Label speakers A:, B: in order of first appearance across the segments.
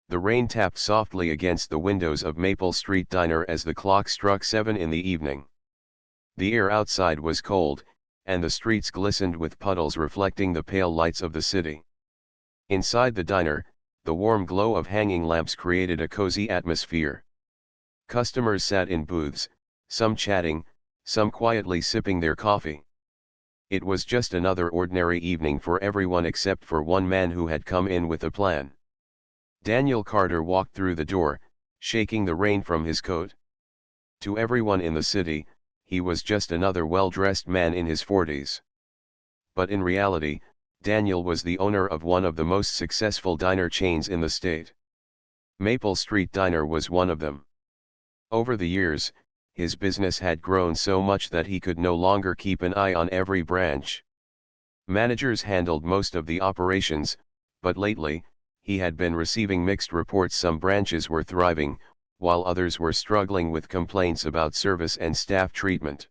A: The rain tapped softly against the windows of Maple Street Diner as the clock struck 7 in the evening. The air outside was cold, and the streets glistened with puddles reflecting the pale lights of the city. Inside the diner, the warm glow of hanging lamps created a cozy atmosphere. Customers sat in booths, some chatting, some quietly sipping their coffee. It was just another ordinary evening for everyone except for one man who had come in with a plan. Daniel Carter walked through the door, shaking the rain from his coat. To everyone in the city, he was just another well-dressed man in his 40s. But in reality, Daniel was the owner of one of the most successful diner chains in the state. Maple Street Diner was one of them. Over the years, his business had grown so much that he could no longer keep an eye on every branch. Managers handled most of the operations, but lately, he had been receiving mixed reports. Some branches were thriving, while others were struggling with complaints about service and staff treatment.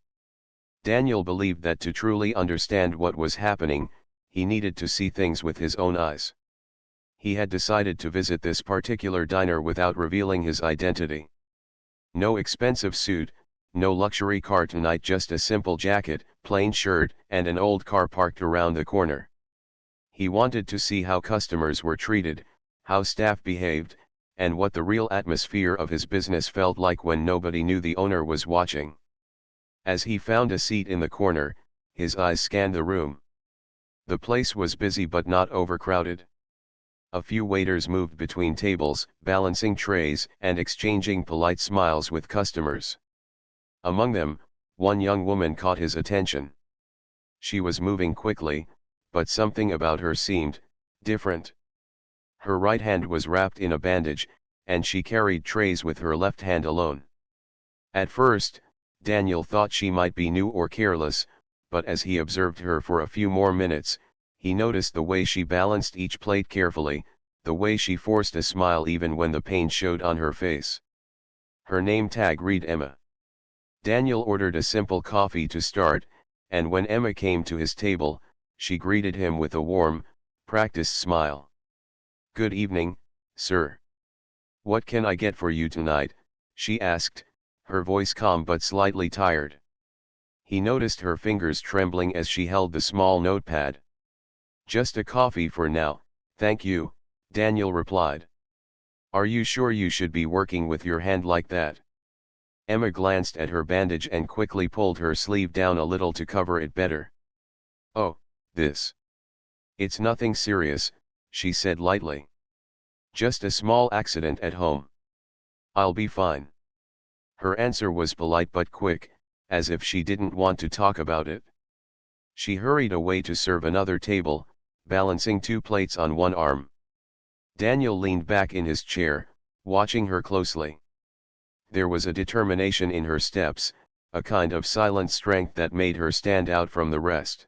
A: Daniel believed that to truly understand what was happening, he needed to see things with his own eyes. He had decided to visit this particular diner without revealing his identity. No expensive suit, no luxury car tonight, just a simple jacket, plain shirt, and an old car parked around the corner. He wanted to see how customers were treated, how staff behaved, and what the real atmosphere of his business felt like when nobody knew the owner was watching. As he found a seat in the corner, his eyes scanned the room. The place was busy but not overcrowded. A few waiters moved between tables, balancing trays and exchanging polite smiles with customers. Among them, one young woman caught his attention. She was moving quickly, but something about her seemed different. Her right hand was wrapped in a bandage, and she carried trays with her left hand alone. At first, Daniel thought she might be new or careless, but as he observed her for a few more minutes, he noticed the way she balanced each plate carefully, the way she forced a smile even when the pain showed on her face. Her name tag read Emma. Daniel ordered a simple coffee to start, and when Emma came to his table, she greeted him with a warm, practiced smile. "Good evening, sir. What can I get for you tonight?" she asked, her voice calm but slightly tired. He noticed her fingers trembling as she held the small notepad. "Just a coffee for now, thank you," Daniel replied. "Are you sure you should be working with your hand like that?" Emma glanced at her bandage and quickly pulled her sleeve down a little to cover it better. "Oh, this. It's nothing serious," she said lightly. "Just a small accident at home. I'll be fine." Her answer was polite but quick, as if she didn't want to talk about it. She hurried away to serve another table, balancing two plates on one arm. Daniel leaned back in his chair, watching her closely. There was a determination in her steps, a kind of silent strength that made her stand out from the rest.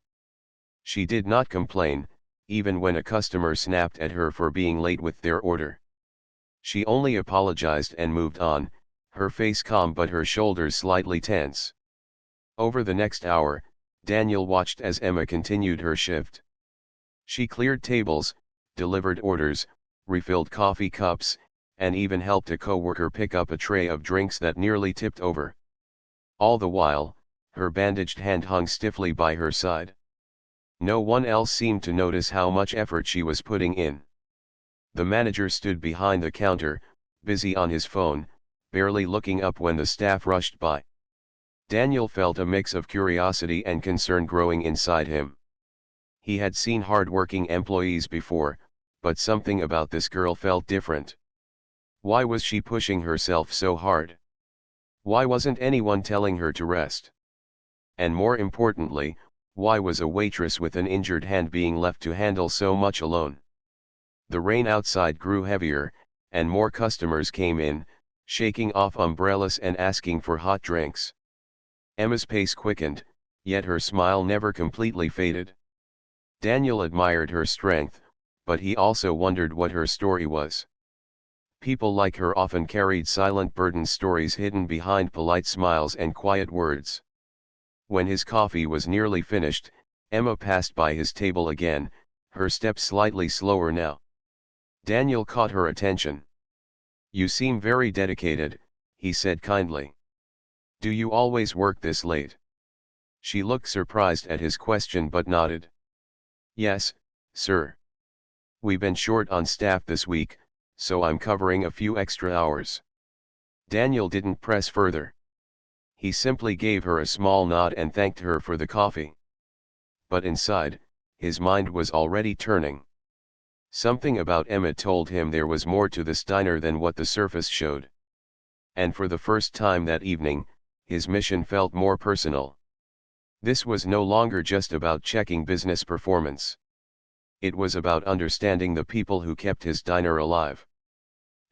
A: She did not complain, even when a customer snapped at her for being late with their order. She only apologized and moved on, her face calm but her shoulders slightly tense. Over the next hour, Daniel watched as Emma continued her shift. She cleared tables, delivered orders, refilled coffee cups, and even helped a co-worker pick up a tray of drinks that nearly tipped over. All the while, her bandaged hand hung stiffly by her side. No one else seemed to notice how much effort she was putting in. The manager stood behind the counter, busy on his phone, barely looking up when the staff rushed by. Daniel felt a mix of curiosity and concern growing inside him. He had seen hard-working employees before, but something about this girl felt different. Why was she pushing herself so hard? Why wasn't anyone telling her to rest? And more importantly, why was a waitress with an injured hand being left to handle so much alone? The rain outside grew heavier, and more customers came in, shaking off umbrellas and asking for hot drinks. Emma's pace quickened, yet her smile never completely faded. Daniel admired her strength, but he also wondered what her story was. People like her often carried silent burden, stories hidden behind polite smiles and quiet words. When his coffee was nearly finished, Emma passed by his table again, her steps slightly slower now. Daniel caught her attention. "You seem very dedicated," he said kindly. "Do you always work this late?" She looked surprised at his question but nodded. "Yes, sir. We've been short on staff this week, so I'm covering a few extra hours." Daniel didn't press further. He simply gave her a small nod and thanked her for the coffee. But inside, his mind was already turning. Something about Emma told him there was more to this diner than what the surface showed. And for the first time that evening, his mission felt more personal. This was no longer just about checking business performance. It was about understanding the people who kept his diner alive.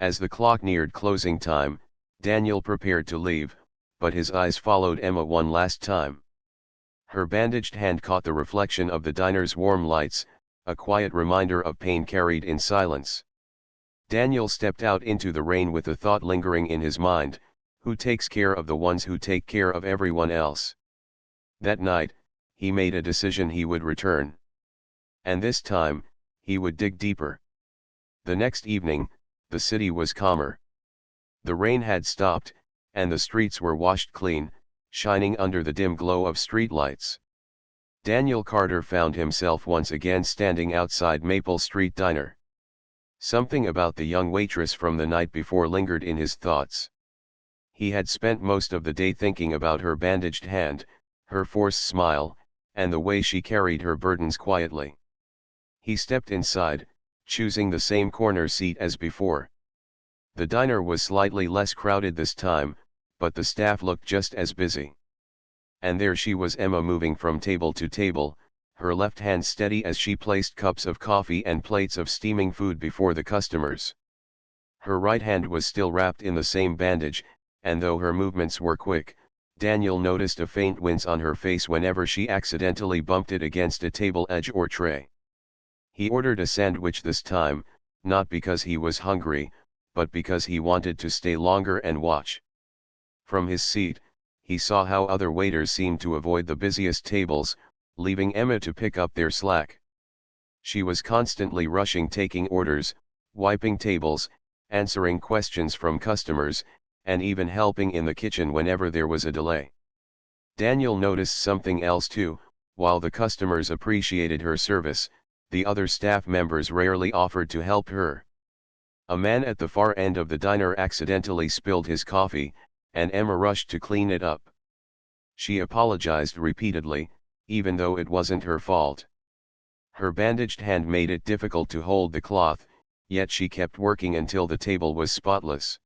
A: As the clock neared closing time, Daniel prepared to leave, but his eyes followed Emma one last time. Her bandaged hand caught the reflection of the diner's warm lights, a quiet reminder of pain carried in silence. Daniel stepped out into the rain with the thought lingering in his mind, who takes care of the ones who take care of everyone else? That night, he made a decision: he would return. And this time, he would dig deeper. The next evening, the city was calmer. The rain had stopped, and the streets were washed clean, shining under the dim glow of streetlights. Daniel Carter found himself once again standing outside Maple Street Diner. Something about the young waitress from the night before lingered in his thoughts. He had spent most of the day thinking about her bandaged hand, her forced smile, and the way she carried her burdens quietly. He stepped inside, choosing the same corner seat as before. The diner was slightly less crowded this time, but the staff looked just as busy. And there she was, Emma, moving from table to table, her left hand steady as she placed cups of coffee and plates of steaming food before the customers. Her right hand was still wrapped in the same bandage, and though her movements were quick, Daniel noticed a faint wince on her face whenever she accidentally bumped it against a table edge or tray. He ordered a sandwich this time, not because he was hungry, but because he wanted to stay longer and watch. From his seat, he saw how other waiters seemed to avoid the busiest tables, leaving Emma to pick up their slack. She was constantly rushing, taking orders, wiping tables, answering questions from customers, and even helping in the kitchen whenever there was a delay. Daniel noticed something else too: while the customers appreciated her service, the other staff members rarely offered to help her. A man at the far end of the diner accidentally spilled his coffee, and Emma rushed to clean it up. She apologized repeatedly, even though it wasn't her fault. Her bandaged hand made it difficult to hold the cloth, yet she kept working until the table was spotless.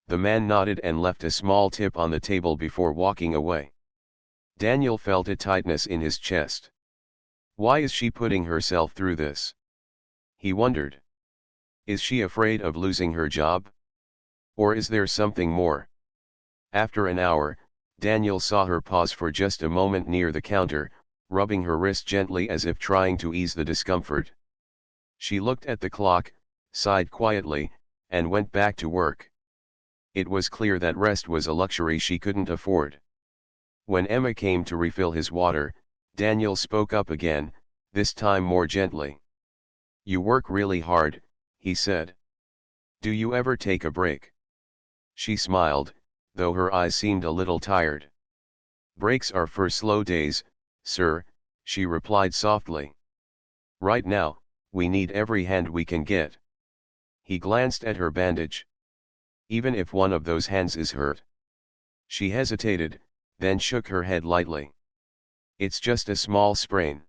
A: The man nodded and left a small tip on the table before walking away. Daniel felt a tightness in his chest. Why is she putting herself through this? He wondered. Is she afraid of losing her job? Or is there something more? After an hour, Daniel saw her pause for just a moment near the counter, rubbing her wrist gently as if trying to ease the discomfort. She looked at the clock, sighed quietly, and went back to work. It was clear that rest was a luxury she couldn't afford. When Emma came to refill his water, Daniel spoke up again, this time more gently. "You work really hard," he said. "Do you ever take a break?" She smiled, though her eyes seemed a little tired. "Breaks are for slow days, sir," she replied softly. "Right now, we need every hand we can get." He glanced at her bandage. "Even if one of those hands is hurt?" She hesitated, then shook her head lightly. "It's just a small sprain.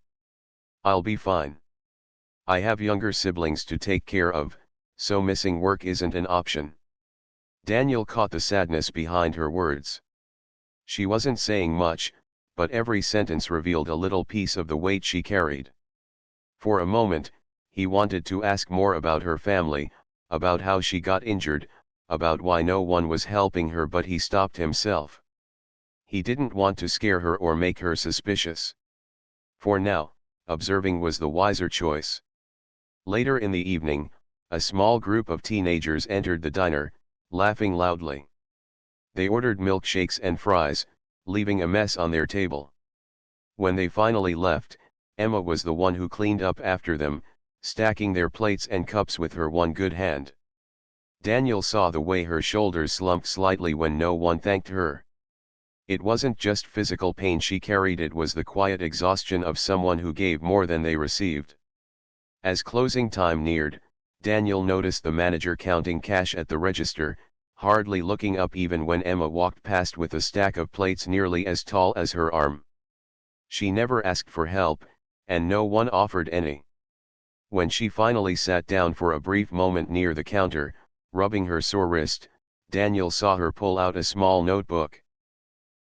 A: I'll be fine. I have younger siblings to take care of, so missing work isn't an option." Daniel caught the sadness behind her words. She wasn't saying much, but every sentence revealed a little piece of the weight she carried. For a moment, he wanted to ask more about her family, about how she got injured, about why no one was helping her, but he stopped himself. He didn't want to scare her or make her suspicious. For now, observing was the wiser choice. Later in the evening, a small group of teenagers entered the diner, laughing loudly. They ordered milkshakes and fries, leaving a mess on their table. When they finally left, Emma was the one who cleaned up after them, stacking their plates and cups with her one good hand. Daniel saw the way her shoulders slumped slightly when no one thanked her. It wasn't just physical pain she carried, it was the quiet exhaustion of someone who gave more than they received. As closing time neared, Daniel noticed the manager counting cash at the register, hardly looking up even when Emma walked past with a stack of plates nearly as tall as her arm. She never asked for help, and no one offered any. When she finally sat down for a brief moment near the counter, rubbing her sore wrist, Daniel saw her pull out a small notebook.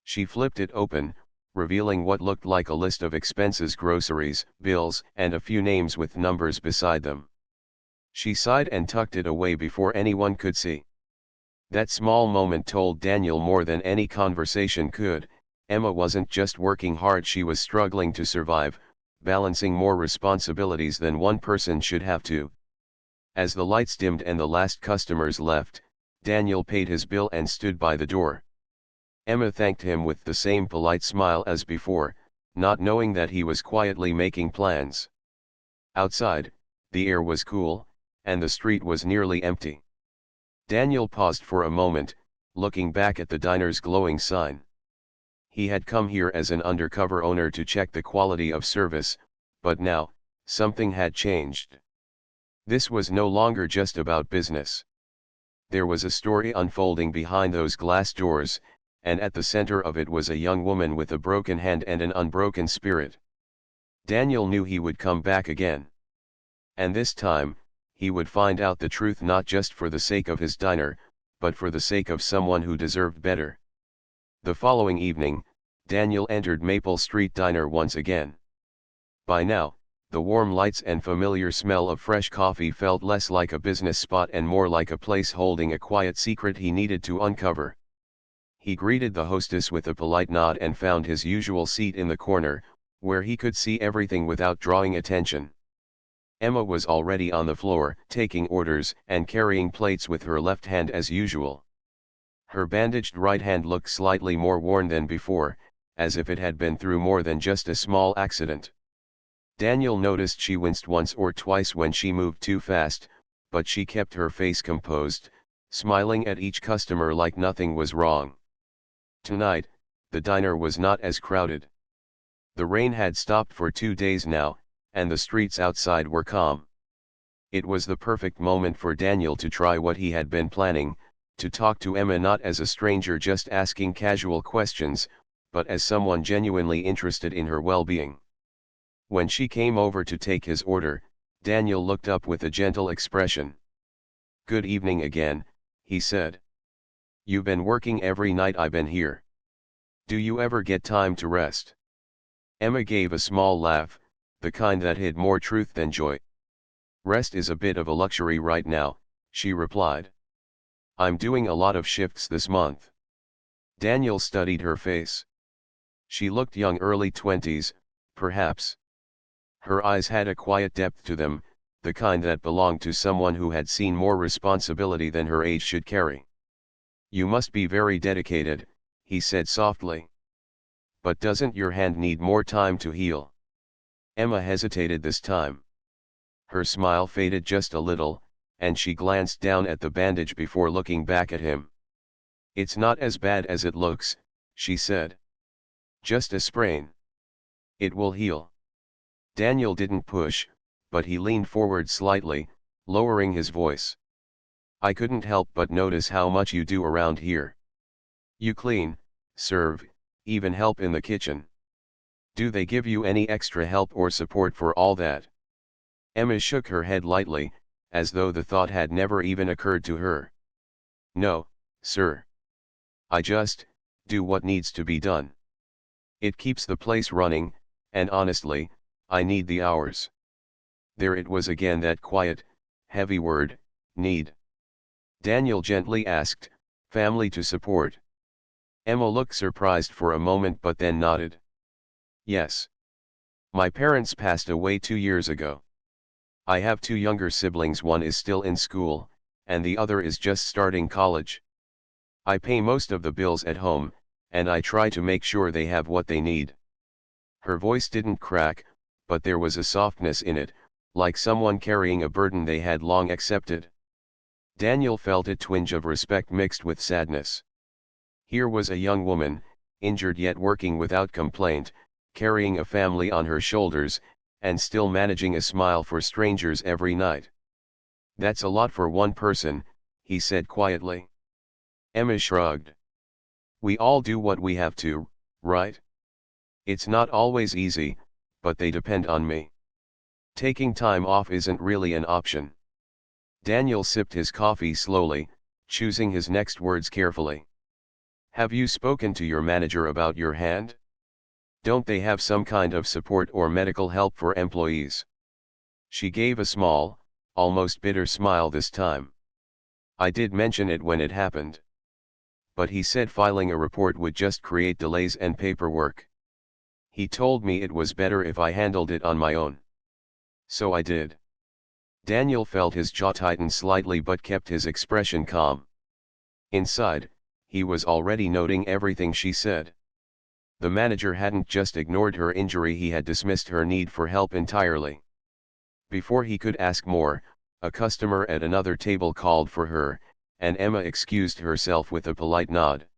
A: She flipped it open, revealing what looked like a list of expenses, groceries, bills, and a few names with numbers beside them. She sighed and tucked it away before anyone could see. That small moment told Daniel more than any conversation could. Emma wasn't just working hard, she was struggling to survive, balancing more responsibilities than one person should have to. As the lights dimmed and the last customers left, Daniel paid his bill and stood by the door. Emma thanked him with the same polite smile as before, not knowing that he was quietly making plans. Outside, the air was cool, and the street was nearly empty. Daniel paused for a moment, looking back at the diner's glowing sign. He had come here as an undercover owner to check the quality of service, but now, something had changed. This was no longer just about business. There was a story unfolding behind those glass doors, and at the center of it was a young woman with a broken hand and an unbroken spirit. Daniel knew he would come back again. And this time, he would find out the truth, not just for the sake of his diner, but for the sake of someone who deserved better. The following evening, Daniel entered Maple Street Diner once again. By now, the warm lights and familiar smell of fresh coffee felt less like a business spot and more like a place holding a quiet secret he needed to uncover. He greeted the hostess with a polite nod and found his usual seat in the corner, where he could see everything without drawing attention. Emma was already on the floor, taking orders and carrying plates with her left hand as usual. Her bandaged right hand looked slightly more worn than before, as if it had been through more than just a small accident. Daniel noticed she winced once or twice when she moved too fast, but she kept her face composed, smiling at each customer like nothing was wrong. Tonight, the diner was not as crowded. The rain had stopped for 2 days now, and the streets outside were calm. It was the perfect moment for Daniel to try what he had been planning, to talk to Emma not as a stranger just asking casual questions, but as someone genuinely interested in her well-being. When she came over to take his order, Daniel looked up with a gentle expression. "Good evening again," he said. "You've been working every night I've been here. Do you ever get time to rest?" Emma gave a small laugh, the kind that hid more truth than joy. "Rest is a bit of a luxury right now," she replied. "I'm doing a lot of shifts this month." Daniel studied her face. She looked young, early 20s, perhaps. Her eyes had a quiet depth to them, the kind that belonged to someone who had seen more responsibility than her age should carry. "You must be very dedicated," he said softly. "But doesn't your hand need more time to heal?" Emma hesitated this time. Her smile faded just a little, and she glanced down at the bandage before looking back at him. "It's not as bad as it looks," she said. "Just a sprain. It will heal." Daniel didn't push, but he leaned forward slightly, lowering his voice. "I couldn't help but notice how much you do around here. You clean, serve, even help in the kitchen. Do they give you any extra help or support for all that?" Emma shook her head lightly, as though the thought had never even occurred to her. "No, sir. I just do what needs to be done. It keeps the place running, and honestly, I need the hours." There it was again, that quiet, heavy word, need. Daniel gently asked, "Family to support?" Emma looked surprised for a moment but then nodded. "Yes. My parents passed away 2 years ago. I have 2 younger siblings, one is still in school, and the other is just starting college. I pay most of the bills at home, and I try to make sure they have what they need." Her voice didn't crack, but there was a softness in it, like someone carrying a burden they had long accepted. Daniel felt a twinge of respect mixed with sadness. Here was a young woman, injured yet working without complaint, carrying a family on her shoulders, and still managing a smile for strangers every night. "That's a lot for one person," he said quietly. Emma shrugged. "We all do what we have to, right? It's not always easy, but they depend on me. Taking time off isn't really an option." Daniel sipped his coffee slowly, choosing his next words carefully. "Have you spoken to your manager about your hand? Don't they have some kind of support or medical help for employees?" She gave a small, almost bitter smile this time. "I did mention it when it happened. But he said filing a report would just create delays and paperwork. He told me it was better if I handled it on my own. So I did." Daniel felt his jaw tighten slightly but kept his expression calm. Inside, he was already noting everything she said. The manager hadn't just ignored her injury, he had dismissed her need for help entirely. Before he could ask more, a customer at another table called for her, and Emma excused herself with a polite nod.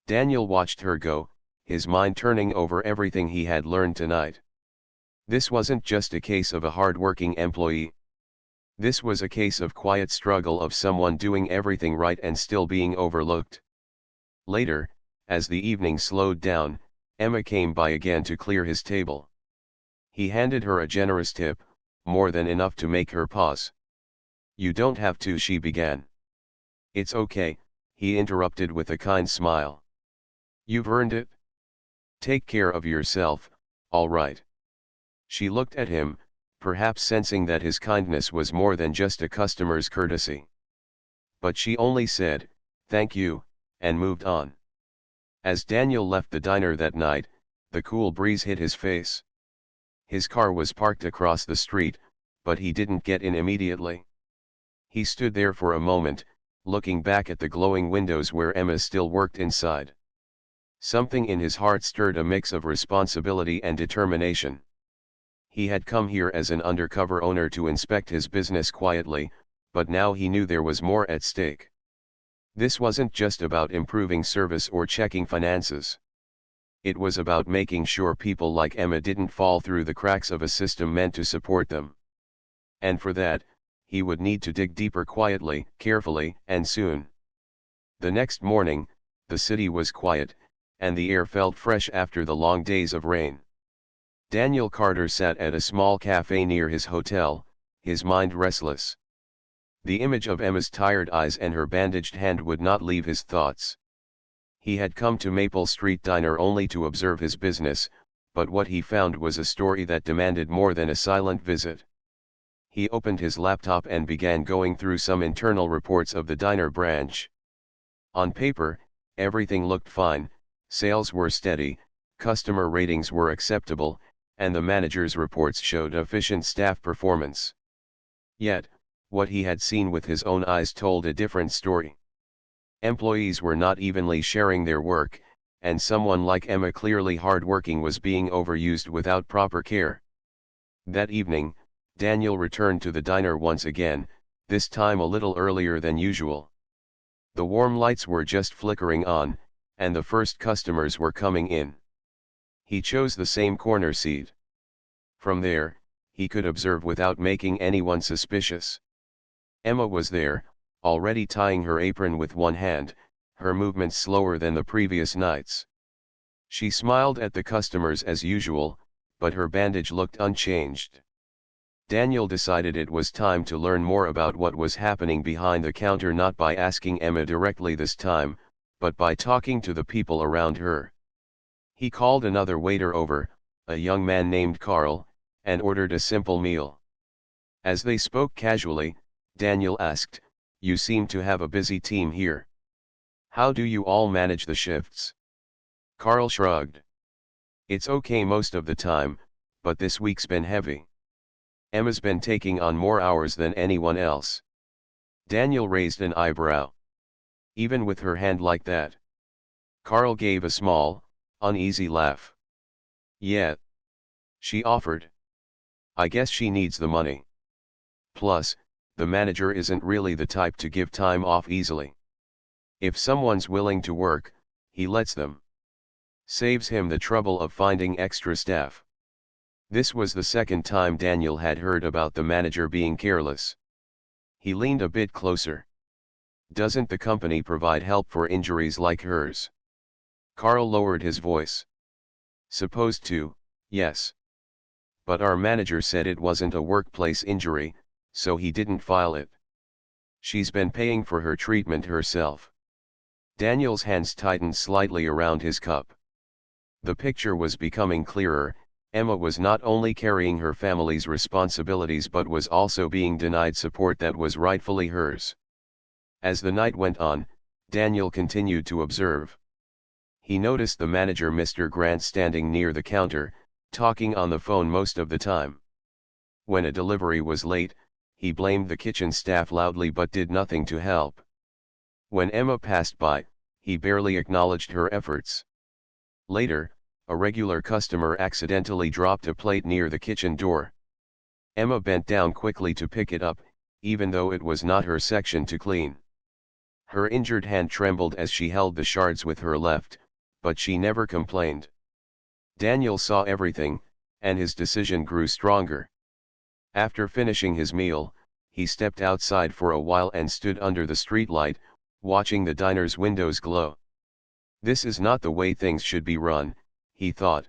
A: Daniel watched her go, his mind turning over everything he had learned tonight. This wasn't just a case of a hard-working employee. This was a case of quiet struggle of someone doing everything right and still being overlooked. Later, as the evening slowed down, Emma came by again to clear his table. He handed her a generous tip, more than enough to make her pause. "You don't have to," she began. "It's okay," he interrupted with a kind smile. "You've earned it. Take care of yourself, all right." She looked at him, perhaps sensing that his kindness was more than just a customer's courtesy. But she only said, "Thank you," and moved on. As Daniel left the diner that night, the cool breeze hit his face. His car was parked across the street, but he didn't get in immediately. He stood there for a moment, looking back at the glowing windows where Emma still worked inside. Something in his heart stirred a mix of responsibility and determination. He had come here as an undercover owner to inspect his business quietly, but now he knew there was more at stake. This wasn't just about improving service or checking finances. It was about making sure people like Emma didn't fall through the cracks of a system meant to support them. And for that, he would need to dig deeper quietly, carefully, and soon. The next morning, the city was quiet, and the air felt fresh after the long days of rain. Daniel Carter sat at a small cafe near his hotel, his mind restless. The image of Emma's tired eyes and her bandaged hand would not leave his thoughts. He had come to Maple Street Diner only to observe his business, but what he found was a story that demanded more than a silent visit. He opened his laptop and began going through some internal reports of the diner branch. On paper, everything looked fine, sales were steady, customer ratings were acceptable, and the manager's reports showed efficient staff performance. Yet, what he had seen with his own eyes told a different story. Employees were not evenly sharing their work, and someone like Emma, clearly hardworking, was being overused without proper care. That evening, Daniel returned to the diner once again, this time a little earlier than usual. The warm lights were just flickering on, and the first customers were coming in. He chose the same corner seat. From there, he could observe without making anyone suspicious. Emma was there, already tying her apron with one hand, her movements slower than the previous nights. She smiled at the customers as usual, but her bandage looked unchanged. Daniel decided it was time to learn more about what was happening behind the counter, not by asking Emma directly this time, but by talking to the people around her. He called another waiter over, a young man named Carl, and ordered a simple meal. As they spoke casually, Daniel asked, "You seem to have a busy team here. How do you all manage the shifts?" Carl shrugged. "It's okay most of the time, but this week's been heavy. Emma's been taking on more hours than anyone else." Daniel raised an eyebrow. "Even with her hand like that?" Carl gave a small, uneasy laugh. "Yeah. She offered. I guess she needs the money. Plus, the manager isn't really the type to give time off easily. If someone's willing to work, he lets them. Saves him the trouble of finding extra staff. This was the second time Daniel had heard about the manager being careless. He leaned a bit closer. Doesn't the company provide help for injuries like hers? Carl lowered his voice. Supposed to, yes. But our manager said it wasn't a workplace injury, so he didn't file it. She's been paying for her treatment herself. Daniel's hands tightened slightly around his cup. The picture was becoming clearer. Emma was not only carrying her family's responsibilities but was also being denied support that was rightfully hers. As the night went on, Daniel continued to observe. He noticed the manager, Mr. Grant, standing near the counter, talking on the phone most of the time. When a delivery was late, he blamed the kitchen staff loudly but did nothing to help. When Emma passed by, he barely acknowledged her efforts. Later, a regular customer accidentally dropped a plate near the kitchen door. Emma bent down quickly to pick it up, even though it was not her section to clean. Her injured hand trembled as she held the shards with her left, but she never complained. Daniel saw everything, and his decision grew stronger. After finishing his meal, he stepped outside for a while and stood under the streetlight, watching the diner's windows glow. This is not the way things should be run, he thought.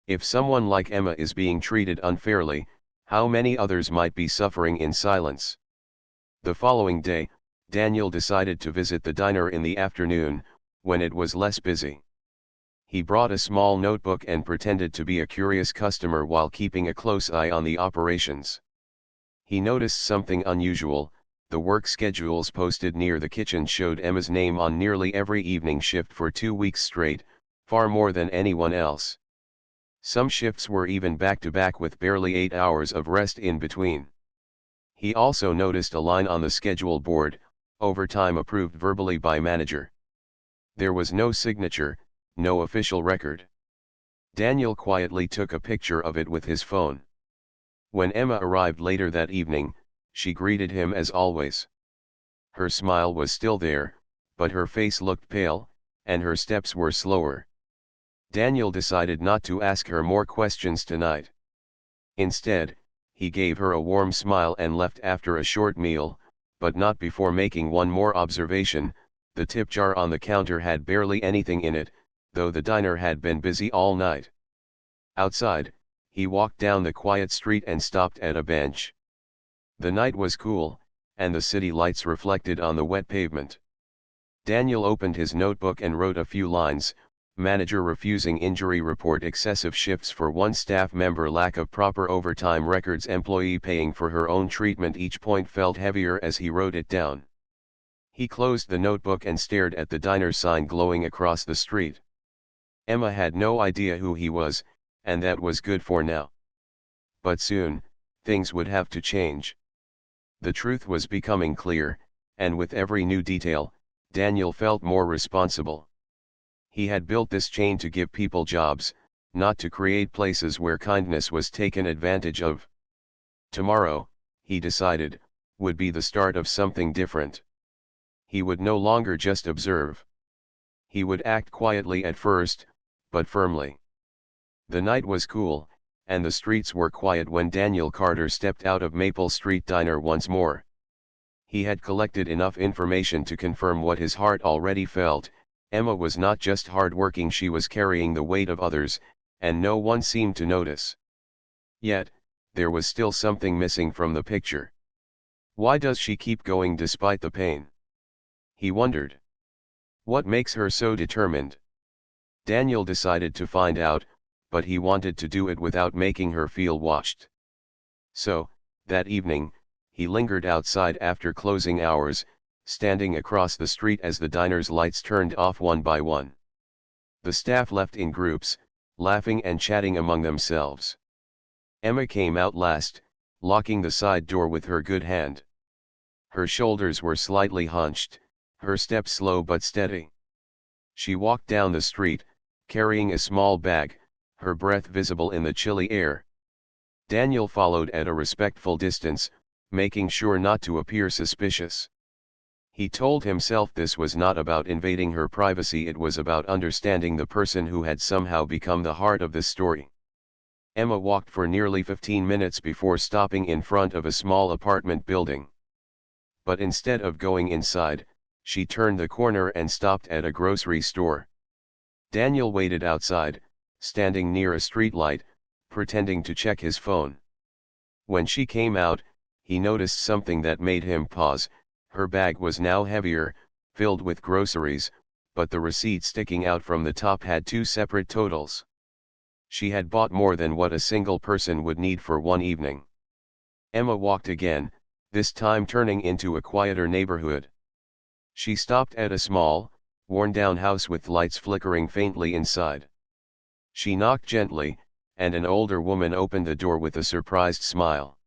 A: If someone like Emma is being treated unfairly, how many others might be suffering in silence? The following day, Daniel decided to visit the diner in the afternoon, when it was less busy. He brought a small notebook and pretended to be a curious customer while keeping a close eye on the operations. He noticed something unusual. The work schedules posted near the kitchen showed Emma's name on nearly every evening shift for 2 weeks straight, far more than anyone else. Some shifts were even back-to-back with barely 8 hours of rest in between. He also noticed a line on the schedule board, overtime approved verbally by manager. There was no signature, no official record. Daniel quietly took a picture of it with his phone. When Emma arrived later that evening, she greeted him as always. Her smile was still there, but her face looked pale, and her steps were slower. Daniel decided not to ask her more questions tonight. Instead, he gave her a warm smile and left after a short meal, but not before making one more observation. The tip jar on the counter had barely anything in it, though the diner had been busy all night. Outside, he walked down the quiet street and stopped at a bench. The night was cool, and the city lights reflected on the wet pavement. Daniel opened his notebook and wrote a few lines. Manager refusing injury report, excessive shifts for one staff member, lack of proper overtime records, employee paying for her own treatment. Each point felt heavier as he wrote it down. He closed the notebook and stared at the diner sign glowing across the street. Emma had no idea who he was, and that was good for now. But soon, things would have to change. The truth was becoming clear, and with every new detail, Daniel felt more responsible. He had built this chain to give people jobs, not to create places where kindness was taken advantage of. Tomorrow, he decided, would be the start of something different. He would no longer just observe. He would act quietly at first, but firmly. The night was cool, and the streets were quiet when Daniel Carter stepped out of Maple Street Diner once more. He had collected enough information to confirm what his heart already felt. Emma was not just hard-working, she was carrying the weight of others, and no one seemed to notice. Yet, there was still something missing from the picture. Why does she keep going despite the pain? He wondered. What makes her so determined? Daniel decided to find out, but he wanted to do it without making her feel watched. So, that evening, he lingered outside after closing hours, standing across the street as the diner's lights turned off one by one. The staff left in groups, laughing and chatting among themselves. Emma came out last, locking the side door with her good hand. Her shoulders were slightly hunched, her step slow but steady. She walked down the street, carrying a small bag, her breath visible in the chilly air. Daniel followed at a respectful distance, making sure not to appear suspicious. He told himself this was not about invading her privacy, it was about understanding the person who had somehow become the heart of the story. Emma walked for nearly 15 minutes before stopping in front of a small apartment building. But instead of going inside, she turned the corner and stopped at a grocery store. Daniel waited outside, standing near a streetlight, pretending to check his phone. When she came out, he noticed something that made him pause. Her bag was now heavier, filled with groceries, but the receipt sticking out from the top had two separate totals. She had bought more than what a single person would need for one evening. Emma walked again, this time turning into a quieter neighborhood. She stopped at a small, worn-down house with lights flickering faintly inside. She knocked gently, and an older woman opened the door with a surprised smile.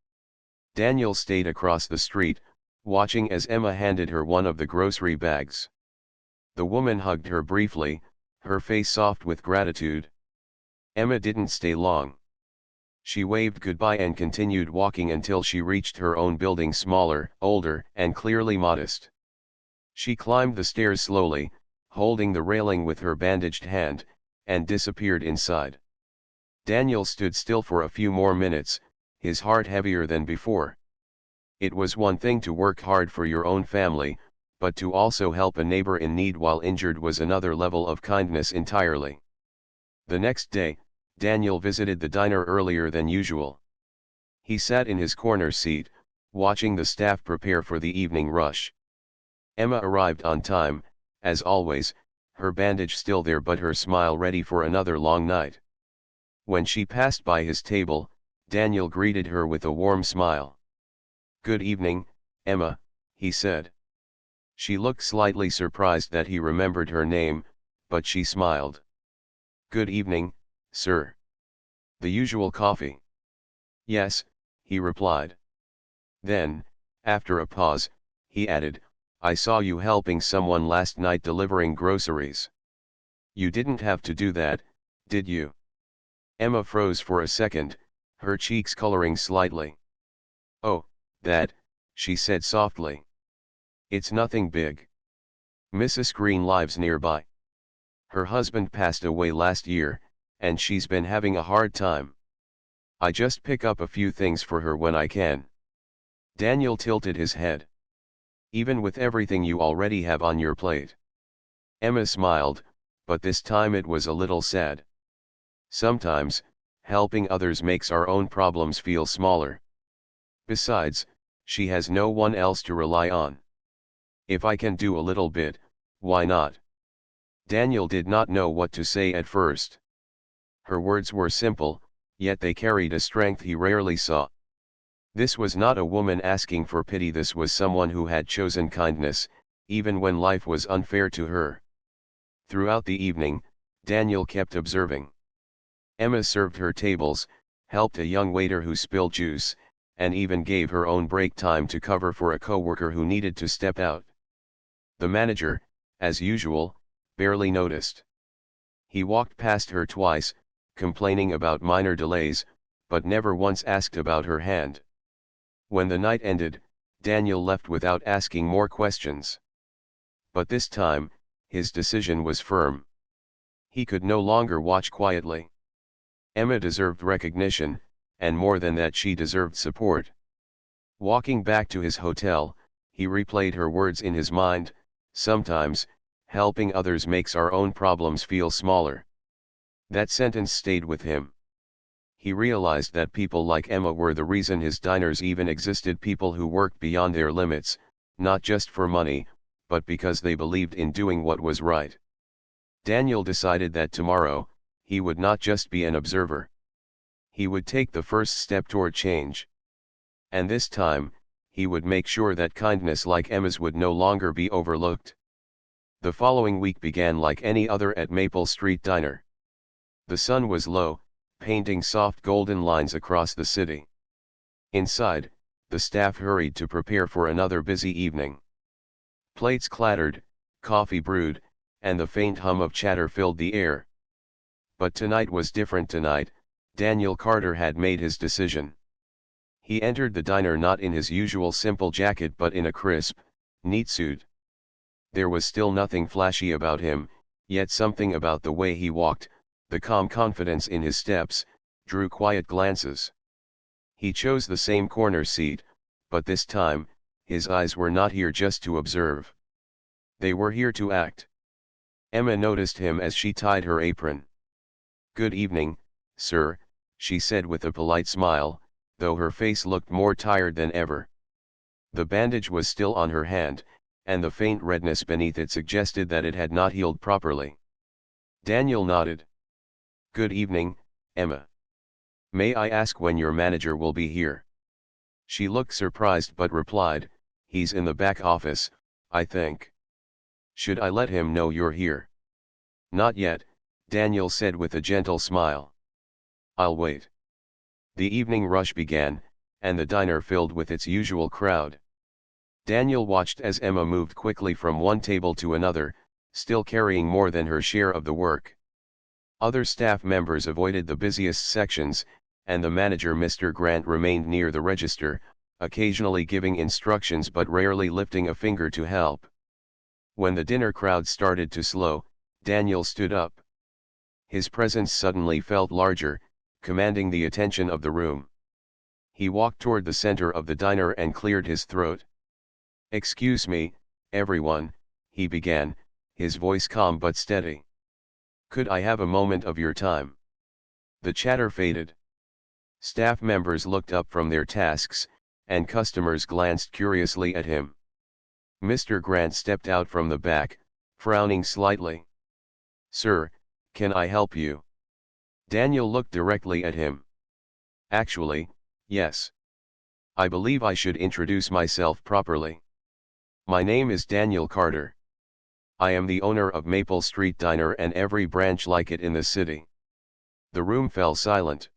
A: Daniel stayed across the street, watching as Emma handed her one of the grocery bags. The woman hugged her briefly, her face soft with gratitude. Emma didn't stay long. She waved goodbye and continued walking until she reached her own building, smaller, older, and clearly modest. She climbed the stairs slowly, holding the railing with her bandaged hand, and disappeared inside. Daniel stood still for a few more minutes, his heart heavier than before. It was one thing to work hard for your own family, but to also help a neighbor in need while injured was another level of kindness entirely. The next day, Daniel visited the diner earlier than usual. He sat in his corner seat, watching the staff prepare for the evening rush. Emma arrived on time, as always, her bandage still there but her smile ready for another long night. When she passed by his table, Daniel greeted her with a warm smile. "Good evening, Emma," he said. She looked slightly surprised that he remembered her name, but she smiled. "Good evening, sir. The usual coffee?" "Yes," he replied. Then, after a pause, he added, "I saw you helping someone last night delivering groceries. You didn't have to do that, did you?" Emma froze for a second, her cheeks coloring slightly. "Oh, that," she said softly. "It's nothing big. Mrs. Green lives nearby. Her husband passed away last year, and she's been having a hard time. I just pick up a few things for her when I can." Daniel tilted his head. "Even with everything you already have on your plate?" Emma smiled, but this time it was a little sad. "Sometimes, helping others makes our own problems feel smaller. Besides, she has no one else to rely on. If I can do a little bit, why not?" Daniel did not know what to say at first. Her words were simple, yet they carried a strength he rarely saw. This was not a woman asking for pity, this was someone who had chosen kindness, even when life was unfair to her. Throughout the evening, Daniel kept observing. Emma served her tables, helped a young waiter who spilled juice, and even gave her own break time to cover for a coworker who needed to step out. The manager, as usual, barely noticed. He walked past her twice, complaining about minor delays, but never once asked about her hand. When the night ended, Daniel left without asking more questions. But this time, his decision was firm. He could no longer watch quietly. Emma deserved recognition, and more than that, she deserved support. Walking back to his hotel, he replayed her words in his mind, "Sometimes, helping others makes our own problems feel smaller." That sentence stayed with him. He realized that people like Emma were the reason his diners even existed, people who worked beyond their limits, not just for money, but because they believed in doing what was right. Daniel decided that tomorrow, he would not just be an observer. He would take the first step toward change. And this time, he would make sure that kindness like Emma's would no longer be overlooked. The following week began like any other at Maple Street Diner. The sun was low, painting soft golden lines across the city. Inside, the staff hurried to prepare for another busy evening. Plates clattered, coffee brewed, and the faint hum of chatter filled the air. But tonight was different. Tonight, Daniel Carter had made his decision. He entered the diner not in his usual simple jacket but in a crisp, neat suit. There was still nothing flashy about him, yet something about the way he walked, the calm confidence in his steps, drew quiet glances. He chose the same corner seat, but this time, his eyes were not here just to observe. They were here to act. Emma noticed him as she tied her apron. "Good evening, sir," she said with a polite smile, though her face looked more tired than ever. The bandage was still on her hand, and the faint redness beneath it suggested that it had not healed properly. Daniel nodded. "Good evening, Emma. May I ask when your manager will be here?" She looked surprised but replied, "He's in the back office, I think. Should I let him know you're here?" "Not yet," Daniel said with a gentle smile. "I'll wait." The evening rush began, and the diner filled with its usual crowd. Daniel watched as Emma moved quickly from one table to another, still carrying more than her share of the work. Other staff members avoided the busiest sections, and the manager, Mr. Grant, remained near the register, occasionally giving instructions but rarely lifting a finger to help. When the dinner crowd started to slow, Daniel stood up. His presence suddenly felt larger, commanding the attention of the room. He walked toward the center of the diner and cleared his throat. "Excuse me, everyone," he began, his voice calm but steady. "Could I have a moment of your time?" The chatter faded. Staff members looked up from their tasks, and customers glanced curiously at him. Mr. Grant stepped out from the back, frowning slightly. "Sir, can I help you?" Daniel looked directly at him. "Actually, yes. I believe I should introduce myself properly. My name is Daniel Carter. I am the owner of Maple Street Diner and every branch like it in the city." The room fell silent.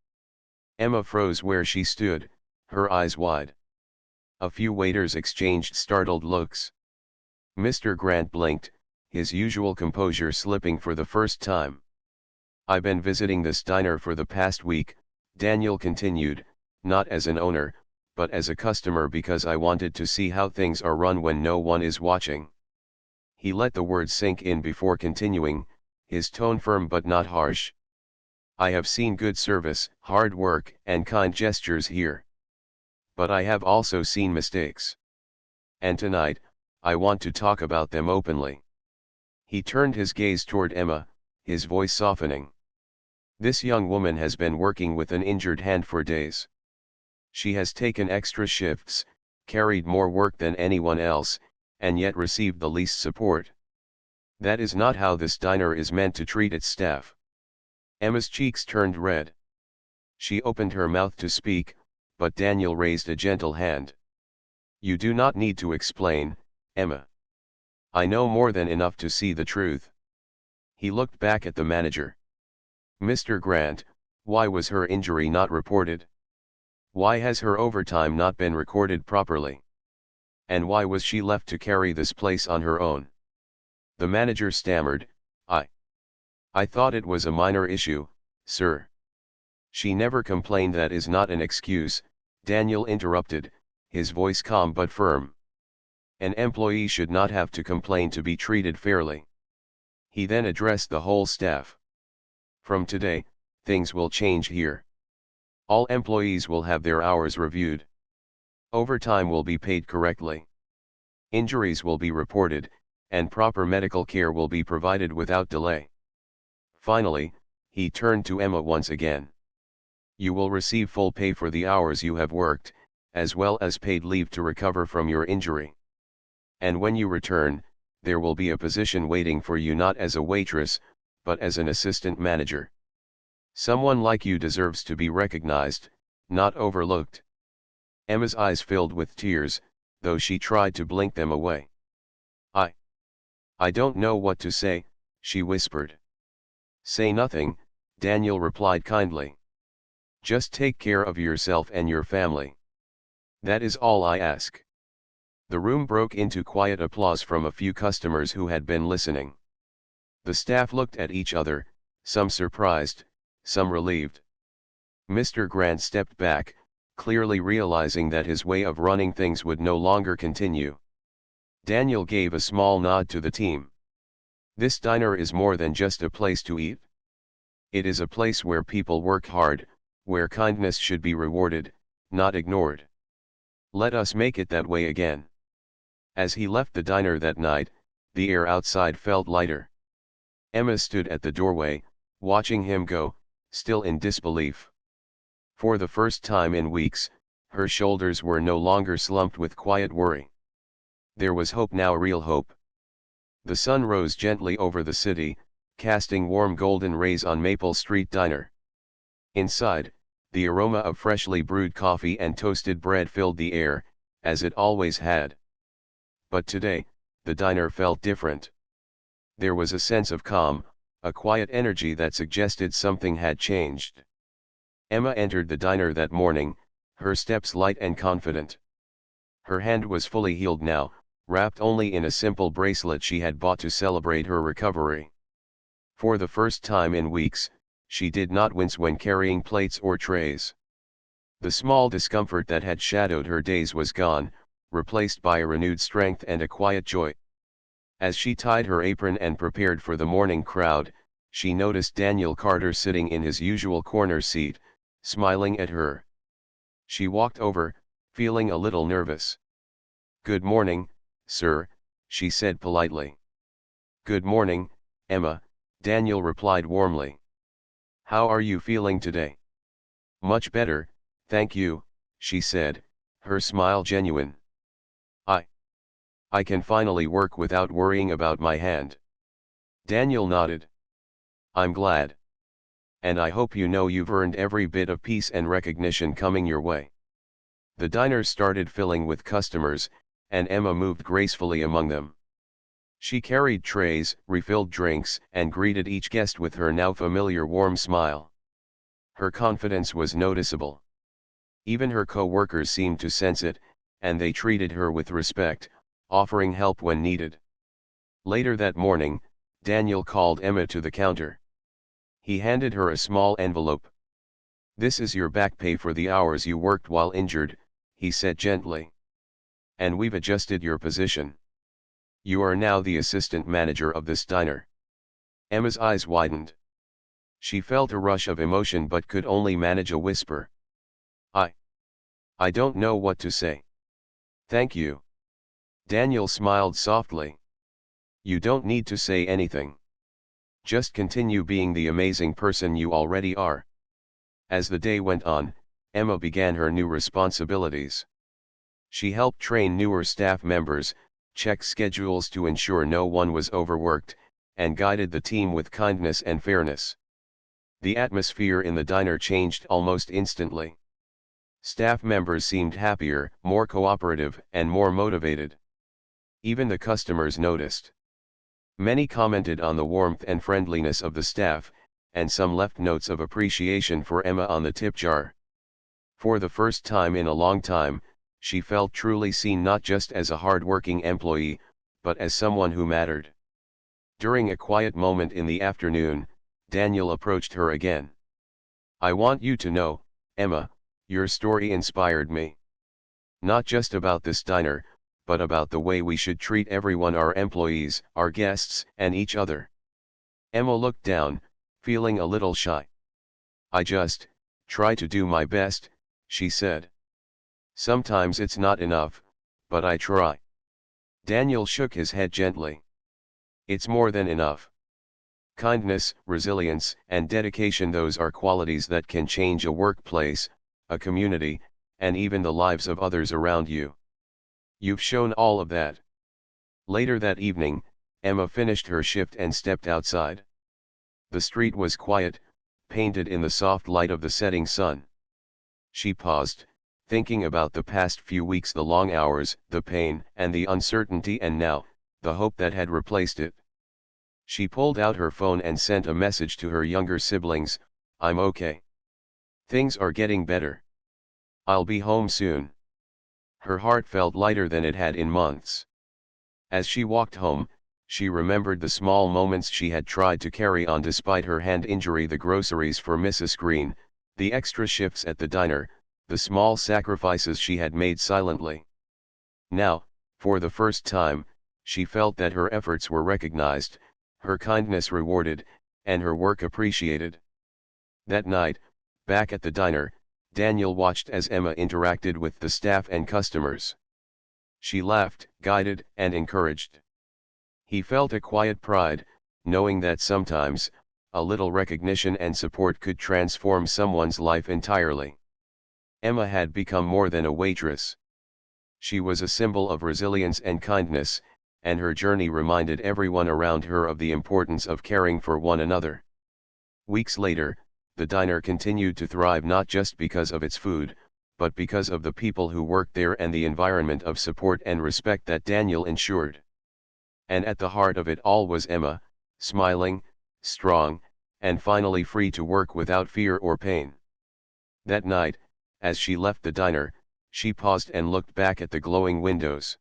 A: Emma froze where she stood, her eyes wide. A few waiters exchanged startled looks. Mr. Grant blinked, his usual composure slipping for the first time. "I've been visiting this diner for the past week," Daniel continued, "not as an owner, but as a customer because I wanted to see how things are run when no one is watching." He let the words sink in before continuing, his tone firm but not harsh. "I have seen good service, hard work, and kind gestures here. But I have also seen mistakes. And tonight, I want to talk about them openly." He turned his gaze toward Emma, his voice softening. "This young woman has been working with an injured hand for days. She has taken extra shifts, carried more work than anyone else, and yet received the least support. That is not how this diner is meant to treat its staff." Emma's cheeks turned red. She opened her mouth to speak, but Daniel raised a gentle hand. "You do not need to explain, Emma. I know more than enough to see the truth." He looked back at the manager. "Mr. Grant, why was her injury not reported? Why has her overtime not been recorded properly? And why was she left to carry this place on her own?" The manager stammered, I thought it was a minor issue, sir." "She never complained. That is not an excuse," Daniel interrupted, his voice calm but firm. "An employee should not have to complain to be treated fairly." He then addressed the whole staff. "From today, things will change here. All employees will have their hours reviewed. Overtime will be paid correctly. Injuries will be reported, and proper medical care will be provided without delay." Finally, he turned to Emma once again. "You will receive full pay for the hours you have worked, as well as paid leave to recover from your injury. And when you return, there will be a position waiting for you not as a waitress, but as an assistant manager. Someone like you deserves to be recognized, not overlooked." Emma's eyes filled with tears, though she tried to blink them away. I don't know what to say," she whispered. "Say nothing," Daniel replied kindly. "Just take care of yourself and your family. That is all I ask." The room broke into quiet applause from a few customers who had been listening. The staff looked at each other, some surprised, some relieved. Mr. Grant stepped back, clearly realizing that his way of running things would no longer continue. Daniel gave a small nod to the team. This diner is more than just a place to eat. It is a place where people work hard, where kindness should be rewarded, not ignored. Let us make it that way again. As he left the diner that night, the air outside felt lighter. Emma stood at the doorway, watching him go, still in disbelief. For the first time in weeks, her shoulders were no longer slumped with quiet worry. There was hope now, real hope. The sun rose gently over the city, casting warm golden rays on Maple Street Diner. Inside, the aroma of freshly brewed coffee and toasted bread filled the air, as it always had. But today, the diner felt different. There was a sense of calm, a quiet energy that suggested something had changed. Emma entered the diner that morning, her steps light and confident. Her hand was fully healed now, wrapped only in a simple bracelet she had bought to celebrate her recovery. For the first time in weeks, she did not wince when carrying plates or trays. The small discomfort that had shadowed her days was gone, replaced by a renewed strength and a quiet joy. As she tied her apron and prepared for the morning crowd, she noticed Daniel Carter sitting in his usual corner seat, smiling at her. She walked over, feeling a little nervous. "Good morning, sir," she said politely. "Good morning, Emma," Daniel replied warmly. "How are you feeling today?" "Much better, thank you," she said, her smile genuine. I can finally work without worrying about my hand." Daniel nodded. "I'm glad. And I hope you know you've earned every bit of peace and recognition coming your way." The diner started filling with customers, and Emma moved gracefully among them. She carried trays, refilled drinks, and greeted each guest with her now familiar warm smile. Her confidence was noticeable. Even her co-workers seemed to sense it, and they treated her with respect, offering help when needed. Later that morning, Daniel called Emma to the counter. He handed her a small envelope. "This is your back pay for the hours you worked while injured," he said gently. "And we've adjusted your position. You are now the assistant manager of this diner." Emma's eyes widened. She felt a rush of emotion but could only manage a whisper. I don't know what to say." "Thank you." Daniel smiled softly. "You don't need to say anything. Just continue being the amazing person you already are." As the day went on, Emma began her new responsibilities. She helped train newer staff members, checked schedules to ensure no one was overworked, and guided the team with kindness and fairness. The atmosphere in the diner changed almost instantly. Staff members seemed happier, more cooperative, and more motivated. Even the customers noticed. Many commented on the warmth and friendliness of the staff, and some left notes of appreciation for Emma on the tip jar. For the first time in a long time, she felt truly seen, not just as a hard-working employee, but as someone who mattered. During a quiet moment in the afternoon, Daniel approached her again. "I want you to know, Emma, your story inspired me. Not just about this diner, but about the way we should treat everyone, our employees, our guests, and each other." Emma looked down, feeling a little shy. "I just try to do my best," she said. "Sometimes it's not enough, but I try." Daniel shook his head gently. "It's more than enough. Kindness, resilience, and dedication, those are qualities that can change a workplace, a community, and even the lives of others around you. You've shown all of that." Later that evening, Emma finished her shift and stepped outside. The street was quiet, painted in the soft light of the setting sun. She paused, thinking about the past few weeks, the long hours, the pain, and the uncertainty, and now, the hope that had replaced it. She pulled out her phone and sent a message to her younger siblings, "I'm okay. Things are getting better. I'll be home soon." Her heart felt lighter than it had in months. As she walked home, she remembered the small moments she had tried to carry on despite her hand injury: the groceries for Mrs. Green, the extra shifts at the diner, the small sacrifices she had made silently. Now, for the first time, she felt that her efforts were recognized, her kindness rewarded, and her work appreciated. That night, back at the diner, Daniel watched as Emma interacted with the staff and customers. She laughed, guided, and encouraged. He felt a quiet pride, knowing that sometimes, a little recognition and support could transform someone's life entirely. Emma had become more than a waitress. She was a symbol of resilience and kindness, and her journey reminded everyone around her of the importance of caring for one another. Weeks later, the diner continued to thrive not just because of its food, but because of the people who worked there and the environment of support and respect that Daniel ensured. And at the heart of it all was Emma, smiling, strong, and finally free to work without fear or pain. That night, as she left the diner, she paused and looked back at the glowing windows.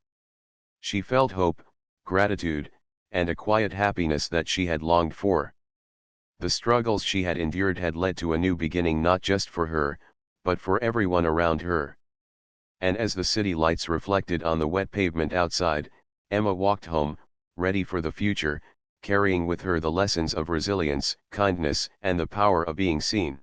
A: She felt hope, gratitude, and a quiet happiness that she had longed for. The struggles she had endured had led to a new beginning not just for her, but for everyone around her. And as the city lights reflected on the wet pavement outside, Emma walked home, ready for the future, carrying with her the lessons of resilience, kindness, and the power of being seen.